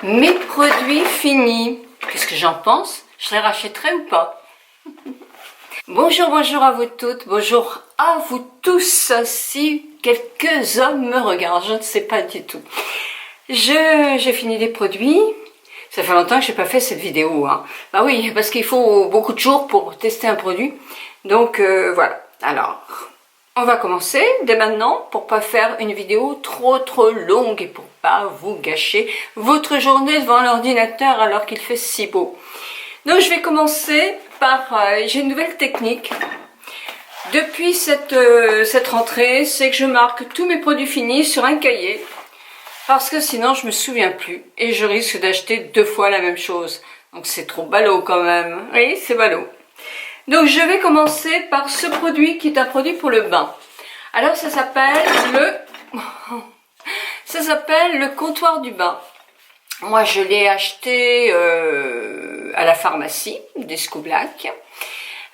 mes produits finis. Qu'est-ce que j'en pense? Je les rachèterai ou pas? Bonjour, bonjour à vous toutes, bonjour à vous tous, si quelques hommes me regardent, je ne sais pas du tout. J'ai fini des produits, ça fait longtemps que j'ai pas fait cette vidéo, hein. Bah oui, parce qu'il faut beaucoup de jours pour tester un produit, donc voilà. Alors, on va commencer dès maintenant pour pas faire une vidéo trop longue et pour pas vous gâcher votre journée devant l'ordinateur alors qu'il fait si beau. Donc je vais commencer par, j'ai une nouvelle technique. Depuis cette rentrée, c'est que je marque tous mes produits finis sur un cahier. Parce que sinon je me souviens plus et je risque d'acheter 2 fois la même chose. Donc c'est trop ballot quand même. Oui, c'est ballot. Donc je vais commencer par ce produit qui est un produit pour le bain. Alors ça s'appelle le comptoir du bain. Moi je l'ai acheté à la pharmacie Disco Black.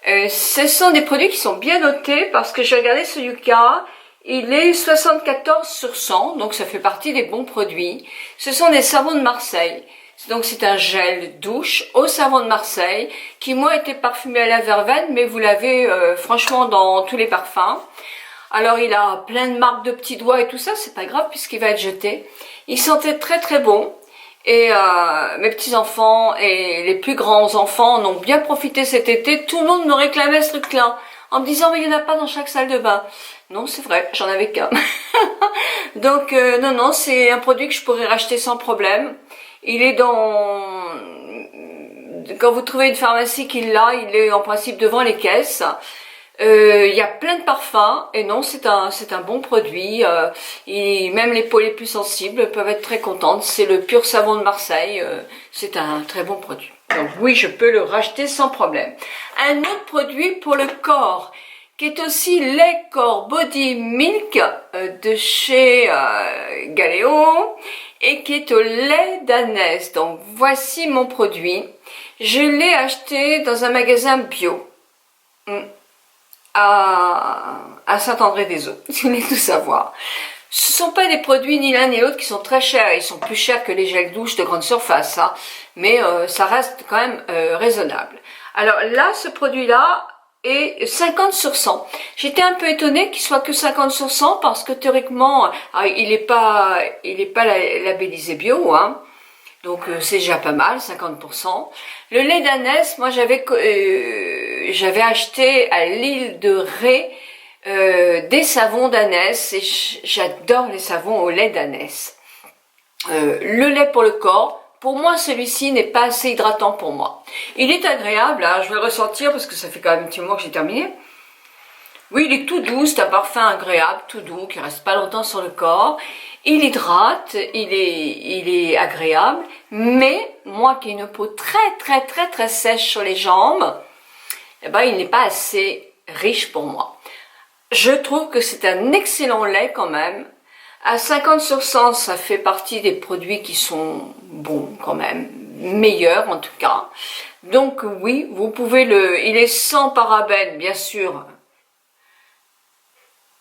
Ce sont des produits qui sont bien notés parce que j'ai regardé ce Yuka, il est 74 sur 100, donc ça fait partie des bons produits. Ce sont des savons de Marseille. Donc c'est un gel douche au savon de Marseille qui moi était parfumé à la verveine, mais vous l'avez franchement dans tous les parfums. Alors il a plein de marques de petits doigts et tout ça, c'est pas grave puisqu'il va être jeté. Il sentait très bon et mes petits enfants et les plus grands enfants en ont bien profité cet été. Tout le monde me réclamait ce truc-là en me disant mais il n'y en a pas dans chaque salle de bain. Non c'est vrai, j'en avais qu'un. Donc non, c'est un produit que je pourrais racheter sans problème. Il est dans... Quand vous trouvez une pharmacie qui l'a, il est en principe devant les caisses. Il y a plein de parfums et non, c'est un bon produit. Et même les peaux les plus sensibles peuvent être très contentes. C'est le pur savon de Marseille. C'est un très bon produit. Donc oui, je peux le racheter sans problème. Un autre produit pour le corps, qui est aussi lait corps body milk de chez Galéo et qui est au lait d'ânesse. Donc voici mon produit. Je l'ai acheté dans un magasin bio à Saint-André-des-Eaux, si vous voulez tout savoir. Ce ne sont pas des produits ni l'un ni l'autre qui sont très chers. Ils sont plus chers que les gels douche de grande surface, hein, mais ça reste quand même raisonnable. Alors là, ce produit-là est 50 sur 100. J'étais un peu étonnée qu'il soit que 50 sur 100 parce que théoriquement, il n'est pas labellisé bio, hein. Donc c'est déjà pas mal, 50%. Le lait d'ânesse, moi j'avais acheté à l'île de Ré des savons d'ânesse et j'adore les savons au lait d'ânesse. Le lait pour le corps, pour moi celui-ci n'est pas assez hydratant pour moi. Il est agréable, hein, je vais le ressentir parce que ça fait quand même un petit mois que j'ai terminé. Oui, il est tout doux, c'est un parfum agréable, tout doux, qui reste pas longtemps sur le corps. Il hydrate, il est agréable, mais moi qui ai une peau très sèche sur les jambes, eh ben, il n'est pas assez riche pour moi. Je trouve que c'est un excellent lait quand même. À 50 sur 100, ça fait partie des produits qui sont bons quand même, meilleurs en tout cas. Donc oui, vous pouvez il est sans parabènes bien sûr,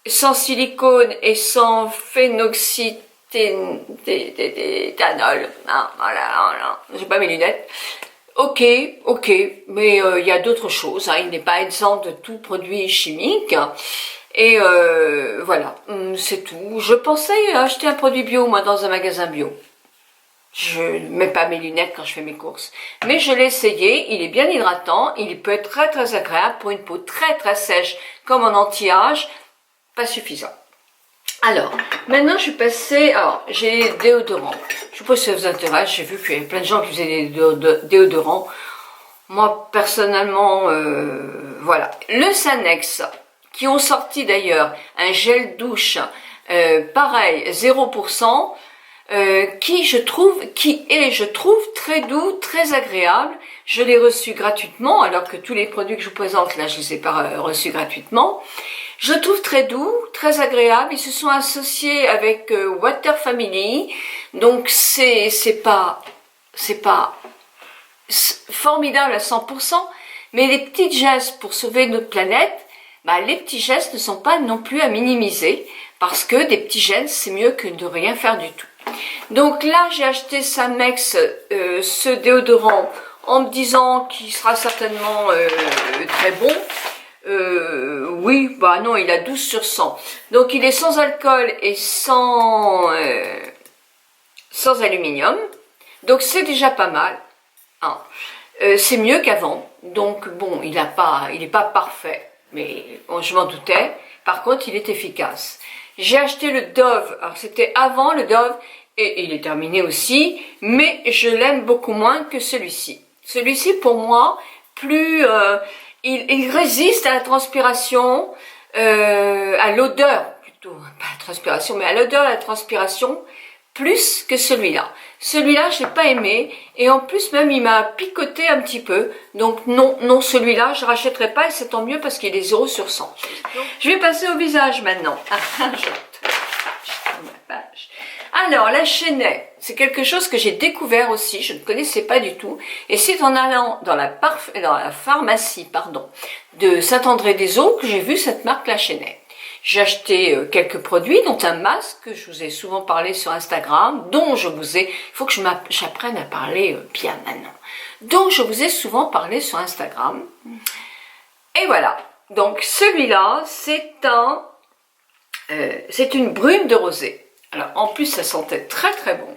sans silicone et sans phénoxyéthanol. Ah, voilà, j'ai pas mes lunettes. Ok, mais il y a d'autres choses, hein. Il n'est pas exempt de tout produit chimique. Et voilà, c'est tout. Je pensais acheter un produit bio, moi, dans un magasin bio. Je ne mets pas mes lunettes quand je fais mes courses. Mais je l'ai essayé, il est bien hydratant, il peut être très agréable pour une peau très sèche, comme en anti-âge. Pas suffisant. Alors, maintenant je suis passée, alors j'ai les déodorants. Je sais pas si ça vous intéresse, j'ai vu qu'il y avait plein de gens qui faisaient des déodorants. Moi personnellement, voilà. Le Sanex, qui ont sorti d'ailleurs un gel douche, pareil, 0%, qui je trouve très doux, très agréable. Je l'ai reçu gratuitement, alors que tous les produits que je vous présente, là, je les ai pas reçus gratuitement. Je le trouve très doux, très agréable. Ils se sont associés avec Water Family, donc c'est pas formidable à 100%, mais les petits gestes pour sauver notre planète, bah, les petits gestes ne sont pas non plus à minimiser, parce que des petits gestes, c'est mieux que de rien faire du tout. Donc là, j'ai acheté Samex, ce déodorant, en me disant qu'il sera certainement très bon. Oui, bah non, il a 12 sur 100. Donc il est sans alcool et sans aluminium. Donc c'est déjà pas mal. Hein. C'est mieux qu'avant. Donc bon, il est pas parfait, mais bon, je m'en doutais. Par contre, il est efficace. J'ai acheté le Dove. Alors c'était avant le Dove et il est terminé aussi, mais je l'aime beaucoup moins que celui-ci. Celui-ci, pour moi, plus il résiste à la transpiration, à l'odeur plutôt, pas à la transpiration, mais à l'odeur, à la transpiration, plus que celui-là. Celui-là, je l'ai pas aimé, et en plus même, il m'a picoté un petit peu. Donc non, celui-là, je rachèterai pas, et c'est tant mieux parce qu'il est 0 sur 100. Je vais passer au visage maintenant. Je tourne ma page. Alors, la Chenet, c'est quelque chose que j'ai découvert aussi, je ne connaissais pas du tout. Et c'est en allant dans la pharmacie de Saint-André-des-Eaux que j'ai vu cette marque, la Chenet. J'ai acheté quelques produits, dont un masque, que je vous ai souvent parlé sur Instagram, il faut que j'apprenne à parler bien maintenant, dont je vous ai souvent parlé sur Instagram. Et voilà, donc celui-là, c'est une brune de rosée. Alors, en plus, ça sentait très très bon.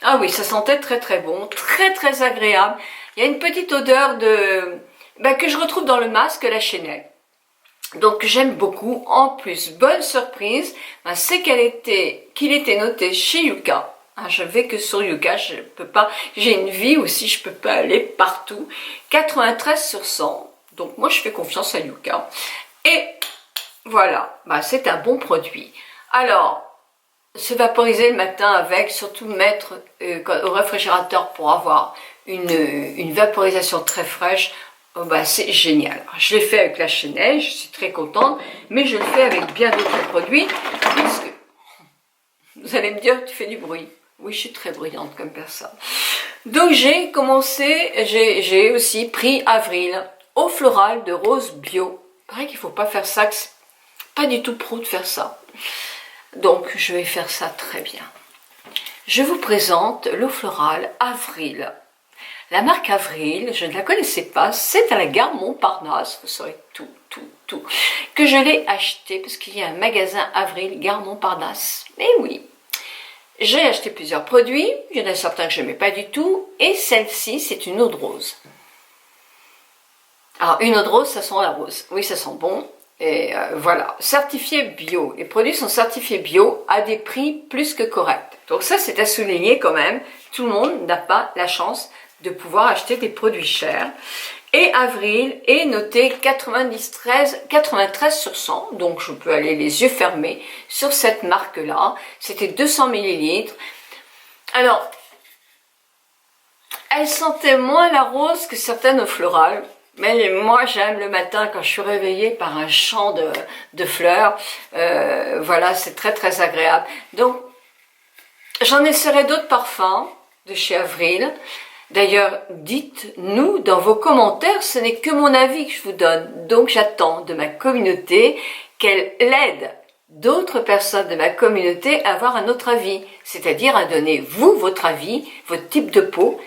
Ah oui, ça sentait très très bon, très très agréable. Il y a une petite odeur que je retrouve dans le masque, la Chenet. Donc, j'aime beaucoup. En plus, bonne surprise, c'est qu'il était noté chez Yuka. Je vais que sur Yuka, je peux pas, j'ai une vie aussi, je peux pas aller partout. 93 sur 100. Donc, moi, je fais confiance à Yuka. Et voilà, c'est un bon produit. Alors, se vaporiser le matin avec, surtout mettre au réfrigérateur pour avoir une vaporisation très fraîche, c'est génial. Alors, je l'ai fait avec la Chenet, je suis très contente, mais je le fais avec bien d'autres produits, puisque vous allez me dire, tu fais du bruit. Oui, je suis très bruyante comme personne. Donc j'ai aussi pris Avril, eau florale de rose bio. Il paraît qu'il ne faut pas faire ça, que c'est pas du tout pro de faire ça. Donc, je vais faire ça très bien. Je vous présente l'eau florale Avril. La marque Avril, je ne la connaissais pas, c'est à la gare Montparnasse, vous saurez tout, que je l'ai acheté parce qu'il y a un magasin Avril, gare Montparnasse. Et oui, j'ai acheté plusieurs produits, il y en a certains que je n'aimais pas du tout, et celle-ci, c'est une eau de rose. Alors, une eau de rose, ça sent la rose. Oui, ça sent bon. Et voilà, certifié bio. Les produits sont certifiés bio à des prix plus que corrects. Donc ça, c'est à souligner quand même. Tout le monde n'a pas la chance de pouvoir acheter des produits chers. Et Avril est noté 93 sur 100. Donc je peux aller les yeux fermés sur cette marque-là. C'était 200 ml. Alors, elle sentait moins la rose que certaines eaux florales. Mais moi, j'aime le matin quand je suis réveillée par un chant de fleurs. Voilà, c'est très très agréable. Donc, j'en essaierai d'autres parfums de chez Avril. D'ailleurs, dites-nous dans vos commentaires, ce n'est que mon avis que je vous donne. Donc, j'attends de ma communauté qu'elle aide d'autres personnes de ma communauté à avoir un autre avis. C'est-à-dire à donner, vous, votre avis, votre type de peau,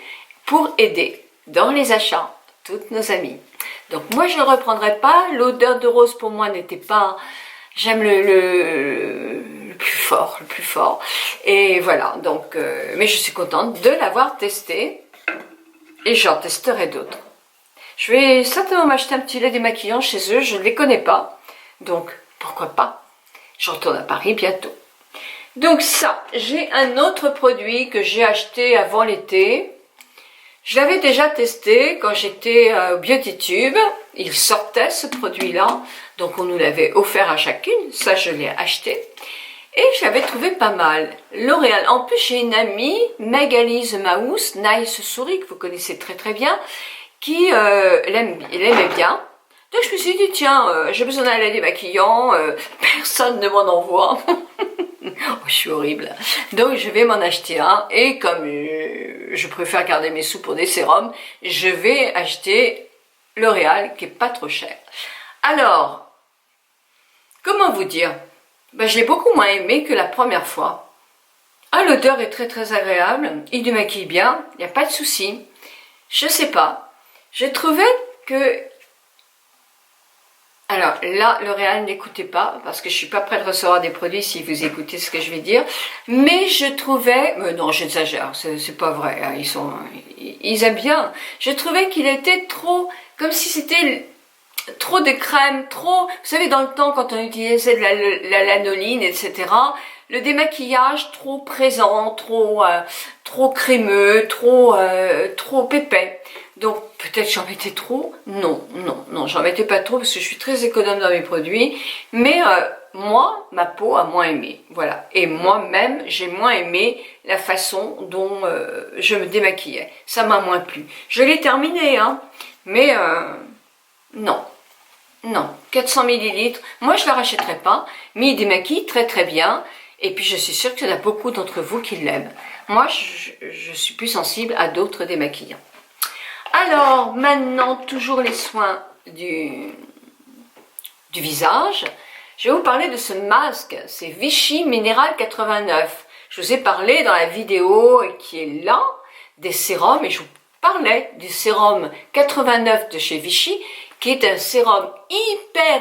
pour aider dans les achats toutes nos amies. Donc moi je ne reprendrai pas, l'odeur de rose pour moi n'était pas, j'aime le plus fort, et voilà, donc, mais je suis contente de l'avoir testé, et j'en testerai d'autres. Je vais certainement m'acheter un petit lait démaquillant chez eux, je ne les connais pas, donc pourquoi pas, je retourne à Paris bientôt. Donc ça, j'ai un autre produit que j'ai acheté avant l'été. Je l'avais déjà testé quand j'étais au Beauty-Tube. Il sortait ce produit-là. Donc on nous l'avait offert à chacune. Ça, je l'ai acheté. Et je l'avais trouvé pas mal. L'Oréal. En plus, j'ai une amie, Magali The Mouse, Nice Souris, que vous connaissez très très bien, qui l'aimait bien. Donc je me suis dit, tiens, j'ai besoin d'un lait démaquillant. Personne ne m'en envoie. Oh, je suis horrible. Donc je vais m'en acheter un, et comme je préfère garder mes sous pour des sérums, je vais acheter L'Oréal qui est pas trop cher. Alors, comment vous dire, je l'ai beaucoup moins aimé que la première fois. Ah, l'odeur est très très agréable, il démaquille bien, il n'y a pas de souci. Je sais pas, j'ai trouvé que... Alors là, L'Oréal, n'écoutez pas, parce que je suis pas prête de recevoir des produits si vous écoutez ce que je vais dire. Mais je trouvais, non, j'exagère, c'est pas vrai, hein, ils aiment bien. Je trouvais qu'il était trop, comme si c'était trop de crème, trop, vous savez, dans le temps, quand on utilisait de la lanoline, etc., le démaquillage trop présent, trop crémeux, trop épais. Donc peut-être j'en mettais trop. Non, j'en mettais pas trop parce que je suis très économe dans mes produits. Mais moi, ma peau a moins aimé. Voilà. Et moi-même, j'ai moins aimé la façon dont je me démaquillais. Ça m'a moins plu. Je l'ai terminé, hein. Mais non. Non, 400 millilitres, moi je ne la rachèterai pas, mais il démaquille très très bien, et puis je suis sûre qu'il y en a beaucoup d'entre vous qui l'aiment. Moi, je suis plus sensible à d'autres démaquillants. Alors, maintenant, toujours les soins du visage, je vais vous parler de ce masque, c'est Vichy Minéral 89. Je vous ai parlé dans la vidéo qui est là, des sérums, et je vous parlais du sérum 89 de chez Vichy, qui est un sérum hyper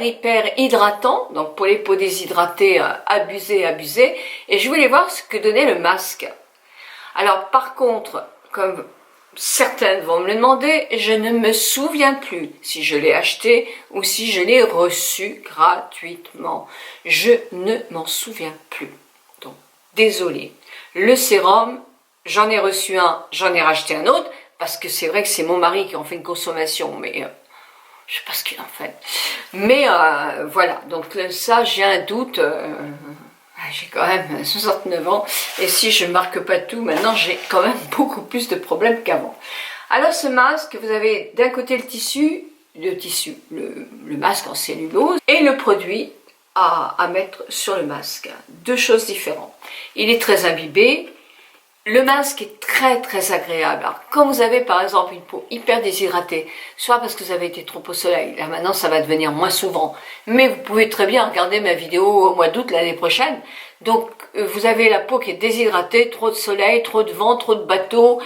hydratant, donc pour les peaux déshydratées, abusez, et je voulais voir ce que donnait le masque. Alors par contre, comme certaines vont me le demander, je ne me souviens plus si je l'ai acheté ou si je l'ai reçu gratuitement. Je ne m'en souviens plus, donc désolé. Le sérum, j'en ai reçu un, j'en ai racheté un autre, parce que c'est vrai que c'est mon mari qui en fait une consommation, mais... je sais pas ce qu'il en fait. Mais voilà, donc ça, j'ai un doute. J'ai quand même 69 ans. Et si je ne marque pas tout, maintenant, j'ai quand même beaucoup plus de problèmes qu'avant. Alors, ce masque, vous avez d'un côté le masque en cellulose et le produit à mettre sur le masque. Deux choses différentes. Il est très imbibé. Le masque est très agréable. Alors, quand vous avez par exemple une peau hyper déshydratée, soit parce que vous avez été trop au soleil, là maintenant ça va devenir moins souvent, mais vous pouvez très bien regarder ma vidéo au mois d'août l'année prochaine. Donc vous avez la peau qui est déshydratée, trop de soleil, trop de vent, trop de bateaux,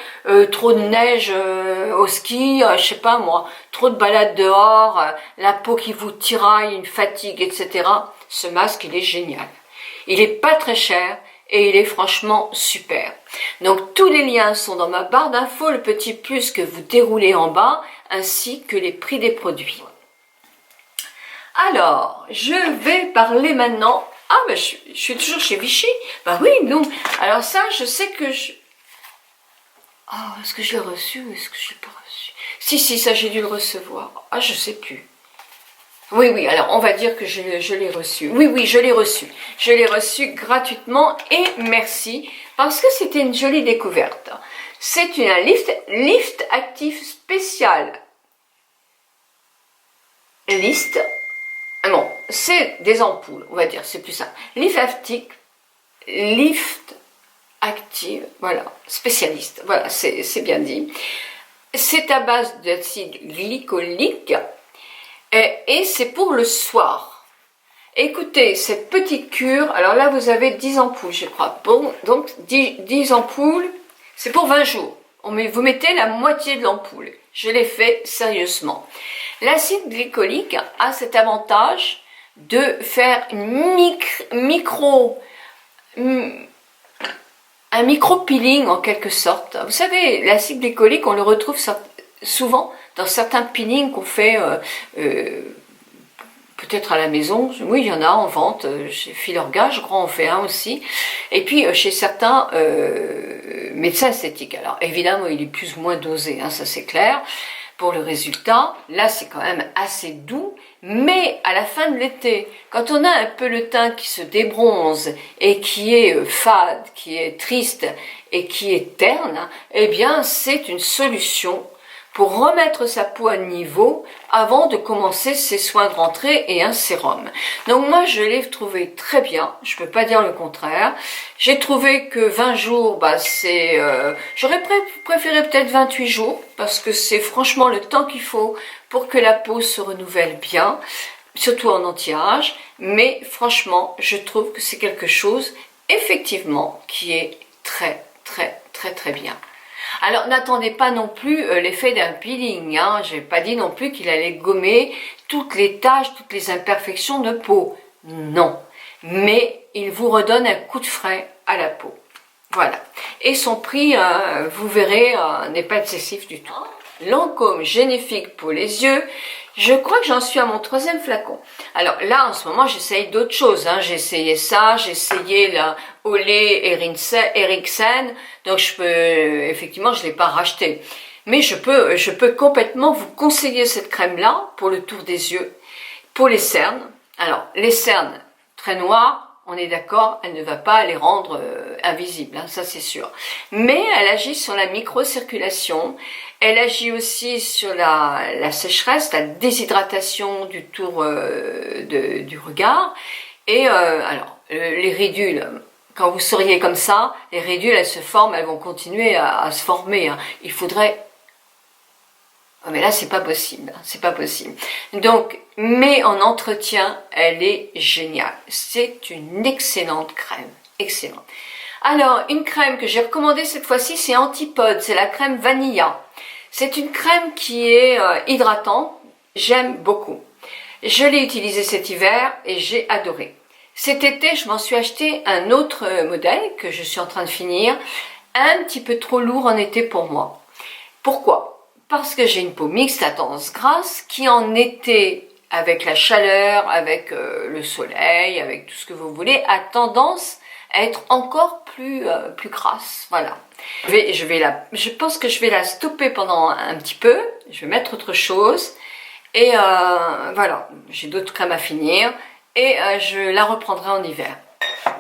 trop de neige au ski, je sais pas moi, trop de balades dehors, la peau qui vous tiraille, une fatigue, etc. Ce masque, il est génial. Il est pas très cher. Et il est franchement super. Donc tous les liens sont dans ma barre d'infos, le petit plus que vous déroulez en bas, ainsi que les prix des produits. Alors, je vais parler maintenant... Ah, ben je suis toujours chez Vichy. Bah oui, non. Alors ça, je sais que je... Oh, est-ce que je l'ai reçu ou est-ce que je l'ai pas reçu? Si, ça j'ai dû le recevoir. Ah, je sais plus. Oui, alors on va dire que je l'ai reçu. Oui, je l'ai reçu. Je l'ai reçu gratuitement et merci parce que c'était une jolie découverte. C'est un lift actif spécial. Bon, c'est des ampoules, on va dire, c'est plus simple. Lift active, voilà, spécialiste, voilà, c'est bien dit. C'est à base d'acide glycolique. Et c'est pour le soir. Écoutez, cette petite cure, alors là vous avez 10 ampoules je crois. Bon, donc 10 ampoules, c'est pour 20 jours. Vous mettez la moitié de l'ampoule. Je l'ai fait sérieusement. L'acide glycolique a cet avantage de faire un micro-peeling en quelque sorte. Vous savez, l'acide glycolique, on le retrouve souvent dans certains peelings qu'on fait peut-être à la maison. Oui, il y en a en vente. Chez Filorga, je crois, on fait un aussi. Et puis, chez certains médecins esthétiques. Alors, évidemment, il est plus ou moins dosé, hein, ça c'est clair. Pour le résultat, là, c'est quand même assez doux. Mais à la fin de l'été, quand on a un peu le teint qui se débronze et qui est fade, qui est triste et qui est terne, eh bien, c'est une solution pour remettre sa peau à niveau avant de commencer ses soins de rentrée et un sérum. Donc moi je l'ai trouvé très bien, je peux pas dire le contraire. J'ai trouvé que 20 jours, c'est... j'aurais préféré peut-être 28 jours, parce que c'est franchement le temps qu'il faut pour que la peau se renouvelle bien, surtout en anti-âge, mais franchement je trouve que c'est quelque chose effectivement qui est très bien. Alors n'attendez pas non plus l'effet d'un peeling, hein. J'ai pas dit non plus qu'il allait gommer toutes les taches, toutes les imperfections de peau. Non, mais il vous redonne un coup de frais à la peau. Voilà. Et son prix, vous verrez, n'est pas excessif du tout. Lancôme génifique pour les yeux. Je crois que j'en suis à mon 3e flacon. Alors là, en ce moment, j'essaye d'autres choses. Hein. J'ai essayé ça, j'ai essayé la Olé Eriksen. Donc je peux, effectivement, je l'ai pas racheté. Mais je peux complètement vous conseiller cette crème-là pour le tour des yeux, pour les cernes. Alors, les cernes très noires, on est d'accord, elle ne va pas les rendre invisibles, hein, ça c'est sûr. Mais elle agit sur la microcirculation, elle agit aussi sur la sécheresse, la déshydratation du tour du regard. Et alors, les ridules, quand vous seriez comme ça, les ridules, elles se forment, elles vont continuer à se former. Hein. Il faudrait... Oh, mais là, c'est pas possible, hein, c'est pas possible. Donc, mais en entretien, elle est géniale. C'est une excellente crème, excellente. Alors, une crème que j'ai recommandée cette fois-ci, c'est Antipode, c'est la crème Vanilla. C'est une crème qui est hydratante, j'aime beaucoup. Je l'ai utilisée cet hiver et j'ai adoré. Cet été, je m'en suis acheté un autre modèle que je suis en train de finir, un petit peu trop lourd en été pour moi. Pourquoi ? Parce que j'ai une peau mixte à tendance grasse qui en été, avec la chaleur, avec le soleil, avec tout ce que vous voulez, a tendance à être encore plus grasse. Voilà. Je pense que je vais la stopper pendant un petit peu. Je vais mettre autre chose. Et voilà, j'ai d'autres crèmes à finir. Et je la reprendrai en hiver.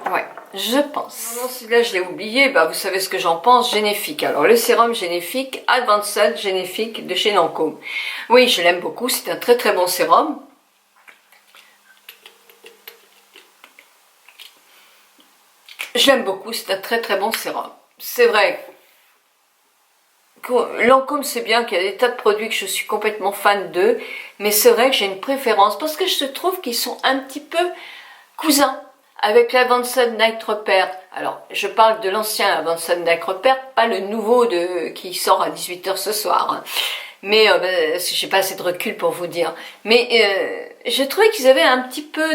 Ouais. Je pense. Non, celui-là, je l'ai oublié. Bah, vous savez ce que j'en pense. Génifique. Alors, le sérum Génifique, Advanced Génifique de chez Lancôme. Oui, je l'aime beaucoup. C'est un très bon sérum. Je l'aime beaucoup. C'est un très bon sérum. C'est vrai. Lancôme, c'est bien qu'il y a des tas de produits que je suis complètement fan d'eux. Mais c'est vrai que j'ai une préférence parce que je trouve qu'ils sont un petit peu cousins. Avec l'Advanced Night Repair, alors je parle de l'ancien Advanced Night Repair, pas le nouveau qui sort à 18 h ce soir. Hein. Mais j'ai pas assez de recul pour vous dire. Mais je trouvais qu'ils avaient un petit peu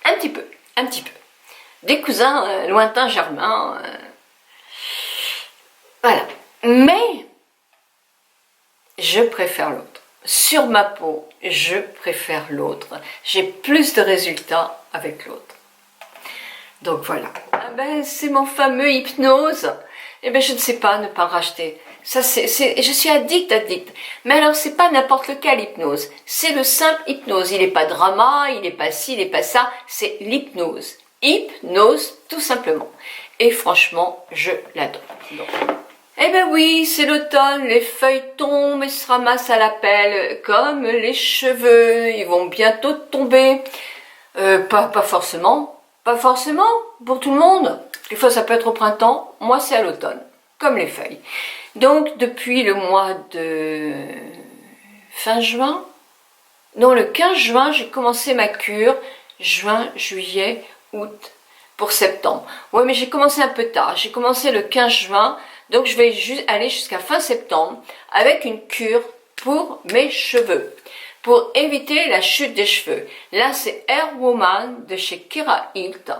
un petit peu, des cousins lointains germains. Voilà. Mais je préfère l'autre. Sur ma peau, je préfère l'autre. J'ai plus de résultats avec l'autre. Donc voilà. Ah ben, c'est mon fameux hypnose. Eh ben, je ne sais pas, ne pas le racheter. Ça, je suis addict. Mais alors, c'est pas n'importe lequel hypnose. C'est le simple hypnose. Il n'est pas drama, il n'est pas ci, il n'est pas ça. C'est l'hypnose. Hypnose, tout simplement. Et franchement, je l'adore. Eh ben oui, c'est l'automne, les feuilles tombent et se ramassent à la pelle, comme les cheveux, ils vont bientôt tomber. Pas forcément, pour tout le monde. Des fois ça peut être au printemps, moi c'est à l'automne, comme les feuilles. Donc depuis le mois de fin juin, non le 15 juin, j'ai commencé ma cure, juin, juillet, août, pour septembre. Ouais mais j'ai commencé un peu tard, j'ai commencé le 15 juin, donc je vais aller jusqu'à fin septembre avec une cure pour mes cheveux, pour éviter la chute des cheveux. Là c'est Hair Woman de chez Kira Hilt.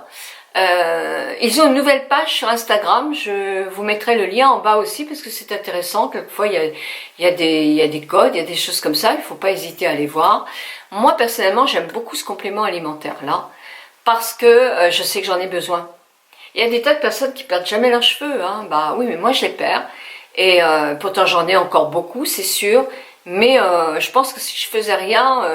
Ils ont une nouvelle page sur Instagram, je vous mettrai le lien en bas aussi parce que c'est intéressant, quelquefois il y a des codes, il y a des choses comme ça, il ne faut pas hésiter à aller voir. Moi personnellement j'aime beaucoup ce complément alimentaire là, parce que je sais que j'en ai besoin. Il y a des tas de personnes qui perdent jamais leurs cheveux, hein. Bah oui, mais moi je les perds. Et pourtant j'en ai encore beaucoup, c'est sûr. Mais je pense que si je faisais rien,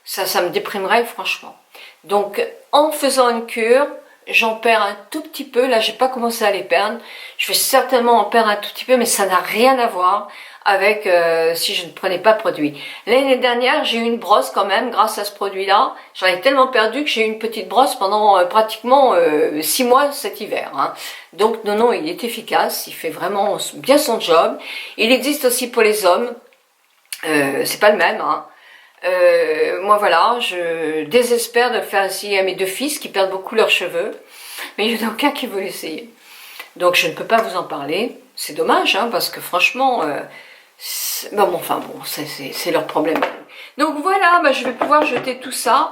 ça me déprimerait franchement. Donc en faisant une cure, j'en perds un tout petit peu. Là, j'ai pas commencé à les perdre. Je vais certainement en perdre un tout petit peu, mais ça n'a rien à voir avec si je ne prenais pas de produit. L'année dernière, j'ai eu une brosse quand même grâce à ce produit-là. J'en ai tellement perdu que j'ai eu une petite brosse pendant pratiquement 6 mois cet hiver. Hein. Donc non, il est efficace, il fait vraiment bien son job. Il existe aussi pour les hommes. C'est pas le même. Hein. Moi voilà, je désespère de le faire aussi à mes 2 fils qui perdent beaucoup leurs cheveux. mais il y en a aucun qui veut l'essayer. Donc je ne peux pas vous en parler, c'est dommage, hein, parce que franchement, bon, enfin bon, c'est leur problème. Donc voilà, bah, je vais pouvoir jeter tout ça.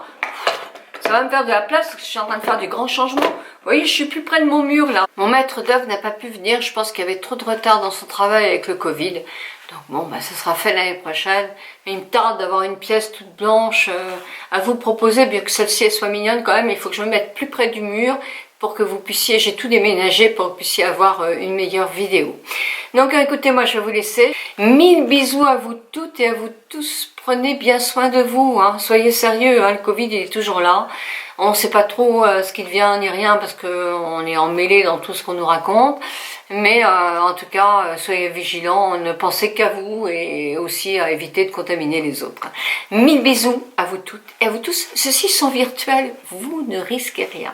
Ça va me faire de la place parce que je suis en train de faire du grand changement. Vous voyez, je suis plus près de mon mur là. Mon maître d'œuvre n'a pas pu venir. Je pense qu'il y avait trop de retard dans son travail avec le Covid. Donc bon, bah, ça sera fait l'année prochaine. Mais il me tarde d'avoir une pièce toute blanche à vous proposer. Bien que celle-ci soit mignonne quand même, il faut que je me mette plus près du mur pour que vous puissiez, j'ai tout déménagé pour que vous puissiez avoir une meilleure vidéo. Donc écoutez, moi je vais vous laisser. 1000 bisous à vous toutes et à vous tous. Prenez bien soin de vous, hein. Soyez sérieux, hein. Le Covid il est toujours là. On ne sait pas trop ce qu'il devient ni rien parce qu'on est emmêlé dans tout ce qu'on nous raconte. Mais en tout cas, soyez vigilants, ne pensez qu'à vous et aussi à éviter de contaminer les autres. 1000 bisous à vous toutes et à vous tous. Ceux-ci sont virtuels, vous ne risquez rien.